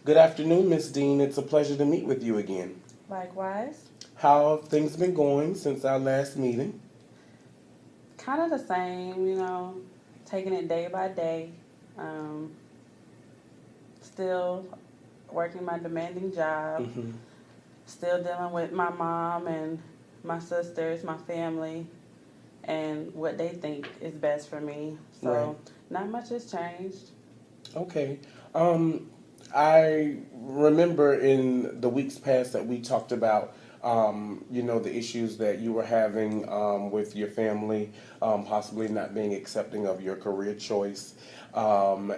Good afternoon, Miss Dean. It's a pleasure to meet with you again. Likewise. How have things been going since our last meeting? Kind of the same, taking it day by day. Um, Still working my demanding job, Mm-hmm. still dealing with my mom and my sisters, my family, and what they think is best for me. Right. So, not much has changed. Okay. Um, I remember in the weeks past that we talked about, the issues that you were having with your family, possibly not being accepting of your career choice. Um,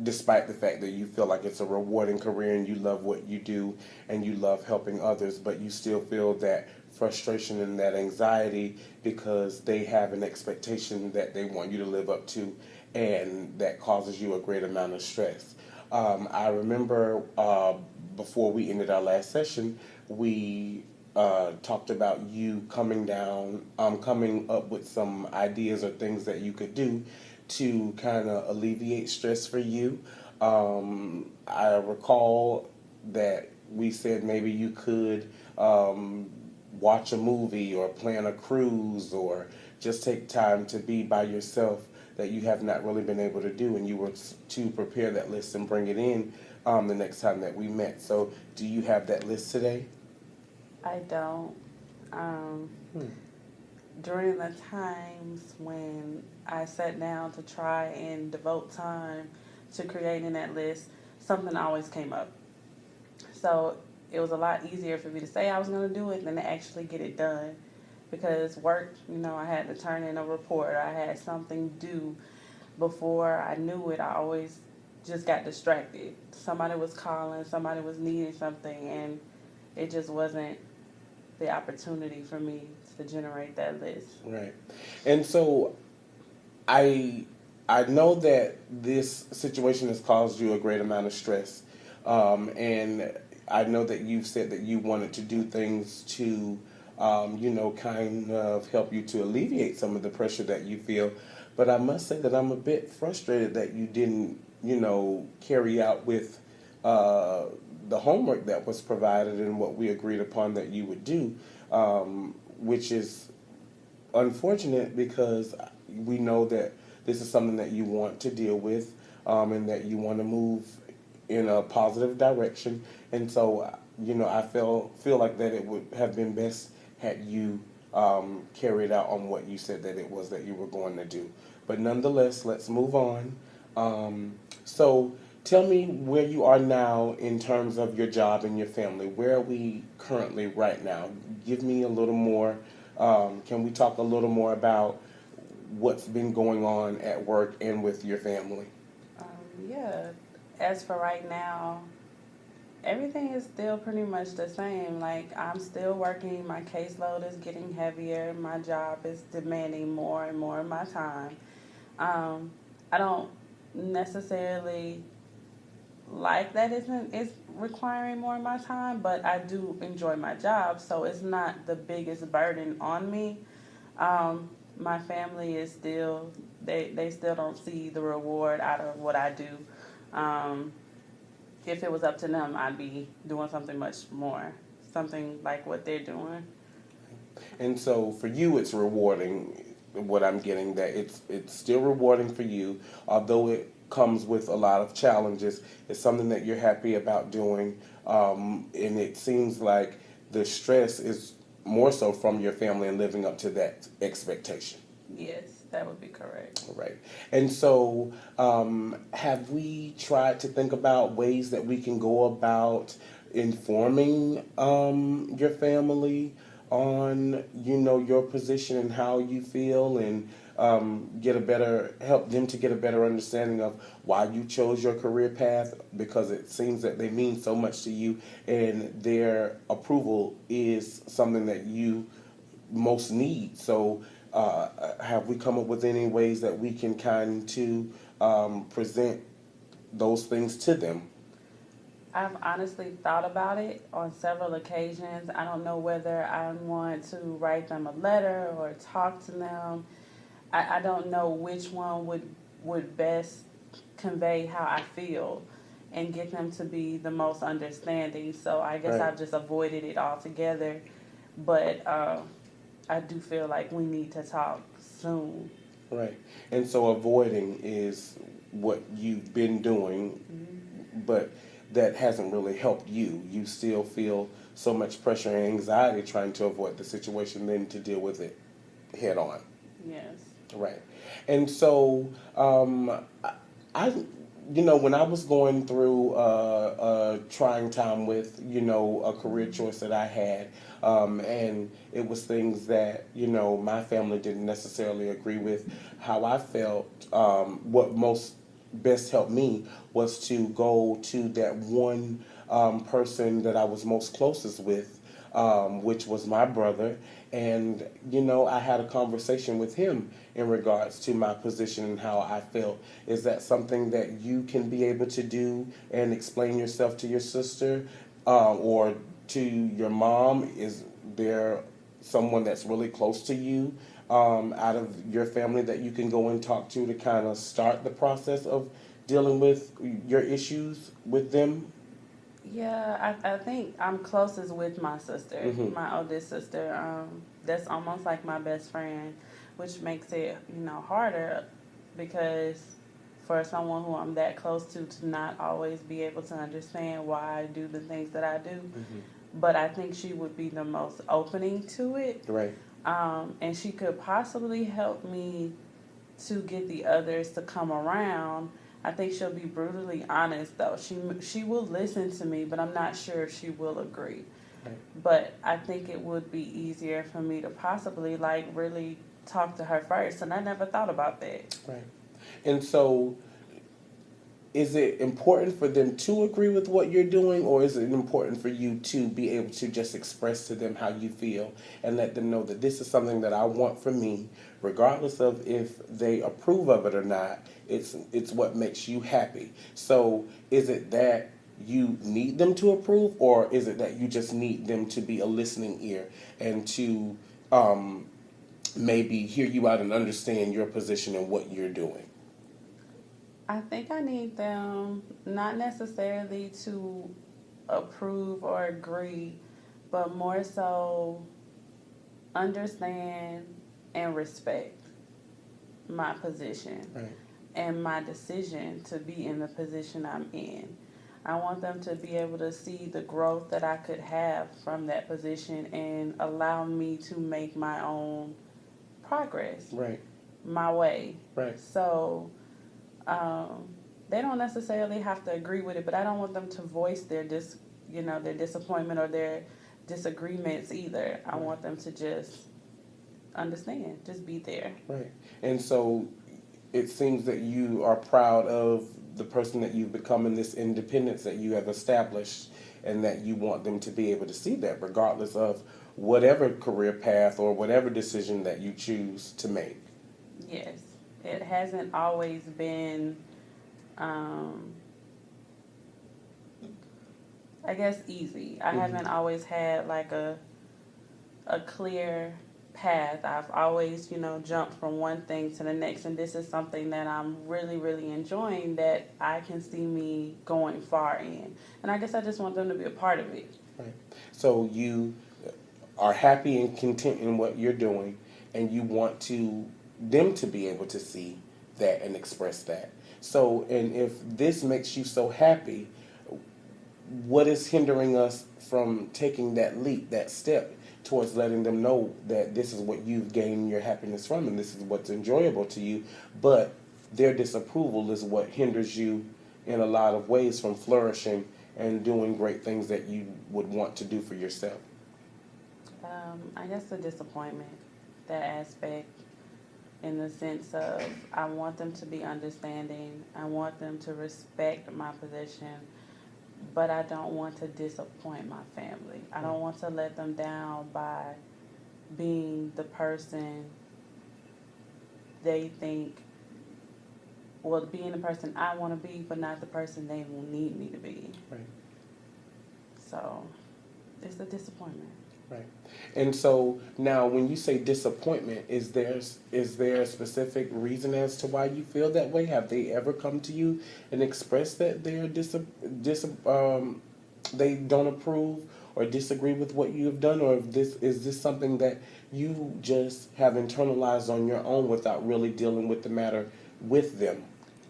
Despite the fact that you feel like it's a rewarding career and you love what you do and you love helping others, but you still feel that frustration and that anxiety because they have an expectation that they want you to live up to, and that causes you a great amount of stress. I remember before we ended our last session, we talked about you coming up with some ideas or things that you could do to kind of alleviate stress for you. I recall that we said maybe you could watch a movie or plan a cruise or just take time to be by yourself that you have not really been able to do, and you were to prepare that list and bring it in the next time that we met. So, do you have that list today? I don't. Um, Hmm. During the times when I sat down to try and devote time to creating that list, something always came up. So it was a lot easier for me to say I was going to do it than to actually get it done. Because work, I had to turn in a report, I had something due. Before I knew it, I always just got distracted. Somebody was calling, somebody was needing something, and it just wasn't the opportunity for me to generate that list. Right. And so I I know that this situation has caused you a great amount of stress, and I know that you've said that you wanted to do things to, kind of help you to alleviate some of the pressure that you feel. But I must say that I'm a bit frustrated that you didn't, carry out with uh, the homework that was provided and what we agreed upon that you would do, which is unfortunate because we know that this is something that you want to deal with, and that you want to move in a positive direction. And so, I feel like that it would have been best had you carried out on what you said that it was that you were going to do. But nonetheless, let's move on. So, tell me where you are now in terms of your job and your family. Where are we currently right now? Give me a little more. Can we talk a little more about what's been going on at work and with your family? Yeah, as for right now, everything is still pretty much the same. Like, I'm still working, my caseload is getting heavier, my job is demanding more and more of my time. Um, I don't necessarily like that it's requiring more of my time, but I do enjoy my job, so it's not the biggest burden on me. My family is still they still don't see the reward out of what I do. Um, if it was up to them, I'd be doing something much more, something like what they're doing. And so for you, it's rewarding. What I'm getting that it's still rewarding for you, although it comes with a lot of challenges. It's something that you're happy about doing, and it seems like the stress is more so from your family and living up to that expectation. Yes, that would be correct. Right. And so, have we tried to think about ways that we can go about informing your family on, your position and how you feel, and help them to get a better understanding of why you chose your career path, because it seems that they mean so much to you, and their approval is something that you most need. So, have we come up with any ways that we can kind to present those things to them? I've honestly thought about it on several occasions. I don't know whether I want to write them a letter or talk to them. I don't know which one would best convey how I feel. and get them to be the most understanding. So I guess Right. I've just avoided it altogether. But I do feel like we need to talk soon. Right. And so avoiding is what you've been doing, but that hasn't really helped you. You still feel so much pressure and anxiety trying to avoid the situation than to deal with it head on. Yes. Right. And so, I, when I was going through a trying time with, a career choice that I had, and it was things that, my family didn't necessarily agree with, how I felt, what most best helped me was to go to that one person that I was most closest with, which was my brother. And, I had a conversation with him in regards to my position and how I felt. Is that something that you can be able to do and explain yourself to your sister or to your mom? Is there someone that's really close to you out of your family that you can go and talk to kind of start the process of dealing with your issues with them? Yeah, I think I'm closest with my sister, Mm-hmm. my oldest sister. That's almost like my best friend, which makes it, harder because for someone who I'm that close to not always be able to understand why I do the things that I do. Mm-hmm. But I think she would be the most opening to it. Right. And she could possibly help me to get the others to come around. I think she'll be brutally honest though. She will listen to me, but I'm not sure if she will agree. Right. But I think it would be easier for me to possibly like really talk to her first, and I never thought about that. Right. And so, is it important for them to agree with what you're doing, or is it important for you to be able to just express to them how you feel and let them know that this is something that I want for me, regardless of if they approve of it or not? It's what makes you happy. So, is it that you need them to approve, or is it that you just need them to be a listening ear and to maybe hear you out and understand your position and what you're doing? I think I need them not necessarily to approve or agree, but more so understand and respect my position Right. and my decision to be in the position I'm in. I want them to be able to see the growth that I could have from that position and allow me to make my own progress Right. my way. Right. So um, they don't necessarily have to agree with it, but I don't want them to voice their disappointment or their disagreements either. I Right. want them to just understand, just be there. Right. And so it seems that you are proud of the person that you've become and this independence that you have established, and that you want them to be able to see that regardless of whatever career path or whatever decision that you choose to make. Yes, it hasn't always been, um, I guess, easy. I Mm-hmm. haven't always had like a clear path. I've always, jumped from one thing to the next, and this is something that I'm really, really enjoying that I can see me going far in. And I guess I just want them to be a part of it. Right. So you are happy and content in what you're doing, and you want to them to be able to see that and express that. So, and if this makes you so happy, what is hindering us from taking that leap, that step towards letting them know that this is what you've gained your happiness from and this is what's enjoyable to you, but their disapproval is what hinders you in a lot of ways from flourishing and doing great things that you would want to do for yourself? I guess the disappointment, that aspect, in the sense of I want them to be understanding, I want them to respect my position, but I don't want to disappoint my family. I don't want to let them down by being the person they think, well, being the person I want to be, but not the person they will need me to be. Right. So it's a disappointment. Right. And so now, when you say disappointment, is there a specific reason as to why you feel that way? Have they ever come to you and expressed that they don't approve or disagree with what you have done, or if this is this something that you just have internalized on your own without really dealing with the matter with them?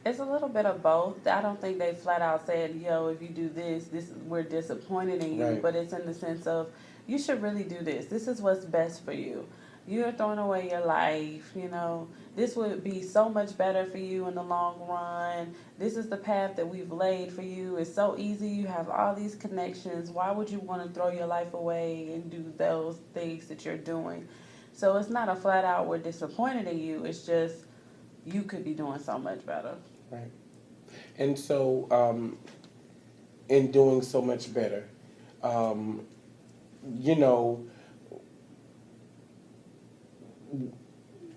It's a little bit of both. I don't think they flat out said, "Yo, if you do this, we're disappointed in you." Right. But it's in the sense of, you should really do this. This is what's best for you. You're throwing away your life. This would be so much better for you in the long run. This is the path that we've laid for you. It's so easy. You have all these connections. Why would you want to throw your life away and do those things that you're doing? So it's not a flat out, "We're disappointed in you." It's just, you could be doing so much better. Right. And so, in doing so much better, um, you know,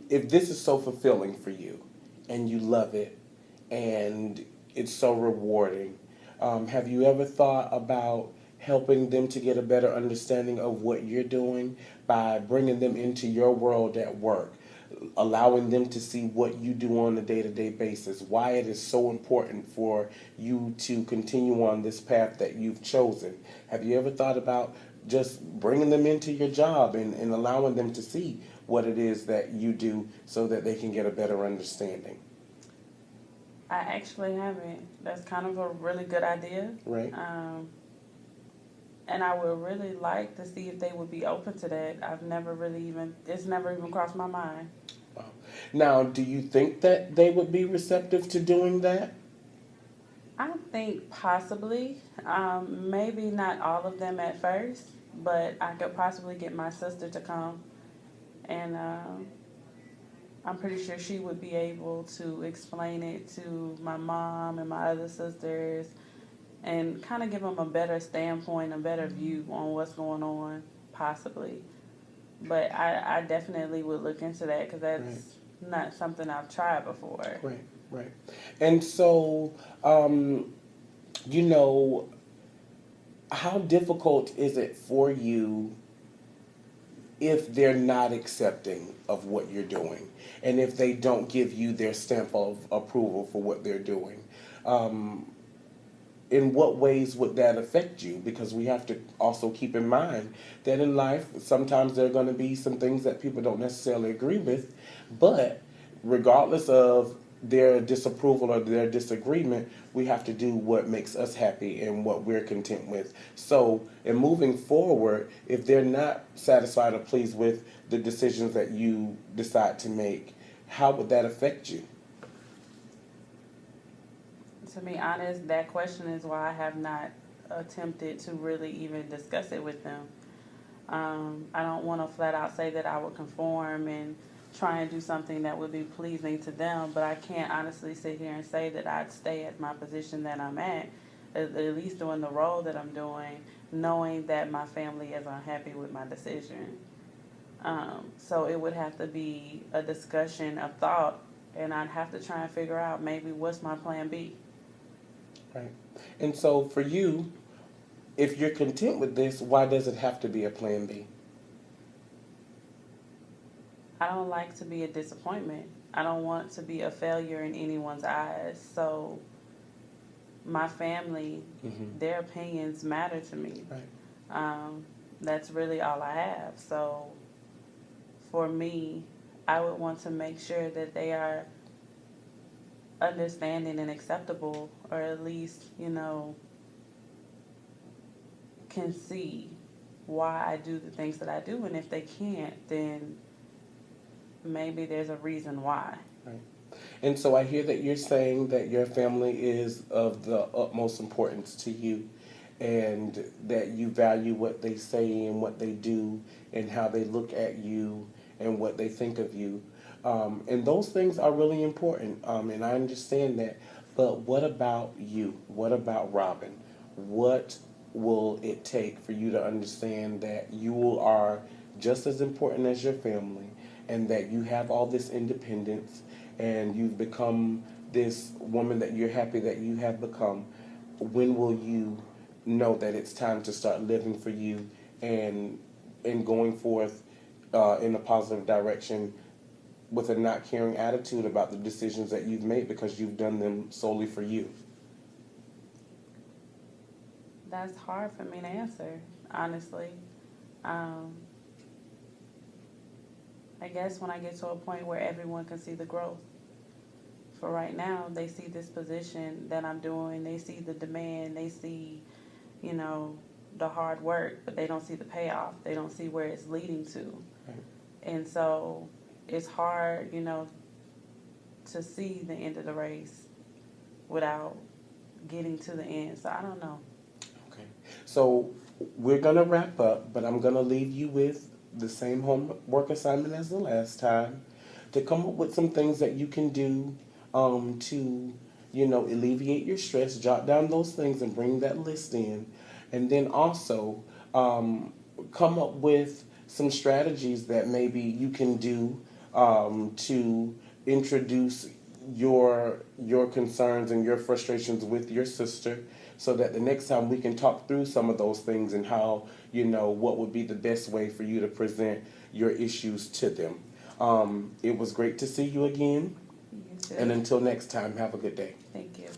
if this is so fulfilling for you and you love it and it's so rewarding, have you ever thought about helping them to get a better understanding of what you're doing by bringing them into your world at work, allowing them to see what you do on a day-to-day basis, why it is so important for you to continue on this path that you've chosen? Have you ever thought about just bringing them into your job and allowing them to see what it is that you do so that they can get a better understanding? I actually haven't. That's kind of a really good idea. Right. And I would really like to see if they would be open to that. It's never even crossed my mind. Wow. Now, do you think that they would be receptive to doing that? I think possibly, maybe not all of them at first, but I could possibly get my sister to come, and I'm pretty sure she would be able to explain it to my mom and my other sisters and kind of give them a better standpoint, a better view on what's going on, possibly. But I definitely would look into that because Right. that's not something I've tried before. Right. Right. And so, you know, how difficult is it for you if they're not accepting of what you're doing and if they don't give you their stamp of approval for what they're doing? Um, in what ways would that affect you? Because we have to also keep in mind that in life, sometimes there are going to be some things that people don't necessarily agree with, but regardless of their disapproval or their disagreement, we have to do what makes us happy and what we're content with. So, in moving forward, if they're not satisfied or pleased with the decisions that you decide to make, how would that affect you? To be honest, that question is why I have not attempted to really even discuss it with them. I don't want to flat out say that I would conform and try and do something that would be pleasing to them, but I can't honestly sit here and say that I'd stay at my position that I'm at least doing the role that I'm doing, knowing that my family is unhappy with my decision. So it would have to be a discussion, a thought, and I'd have to try and figure out maybe what's my plan B. Right. And so for you, if you're content with this, why does it have to be a plan B? I don't like to be a disappointment. I don't want to be a failure in anyone's eyes. So my family, Mm-hmm. their opinions matter to me. Right. That's really all I have. So for me, I would want to make sure that they are understanding and acceptable, or at least, can see why I do the things that I do. And if they can't, then maybe there's a reason why. Right. And so I hear that you're saying that your family is of the utmost importance to you and that you value what they say and what they do and how they look at you and what they think of you. And those things are really important, and I understand that. But what about you? What about Robin? What will it take for you to understand that you are just as important as your family and that you have all this independence and you've become this woman that you're happy that you have become? When will you know that it's time to start living for you and and going forth in a positive direction with a not caring attitude about the decisions that you've made because you've done them solely for you? That's hard for me to answer, honestly. Um, I guess when I get to a point where everyone can see the growth. For right now, they see this position that I'm doing, they see the demand, they see, you know, the hard work, but they don't see the payoff. They don't see where it's leading to. Right. And so it's hard, to see the end of the race without getting to the end. So I don't know. Okay. So we're going to wrap up, but I'm going to leave you with the same homework assignment as the last time to come up with some things that you can do to, alleviate your stress. Jot down those things and bring that list in. And then also come up with some strategies that maybe you can do to introduce your concerns and your frustrations with your sister, so that the next time we can talk through some of those things and how, what would be the best way for you to present your issues to them. It was great to see you again. You too. And until next time, have a good day. Thank you.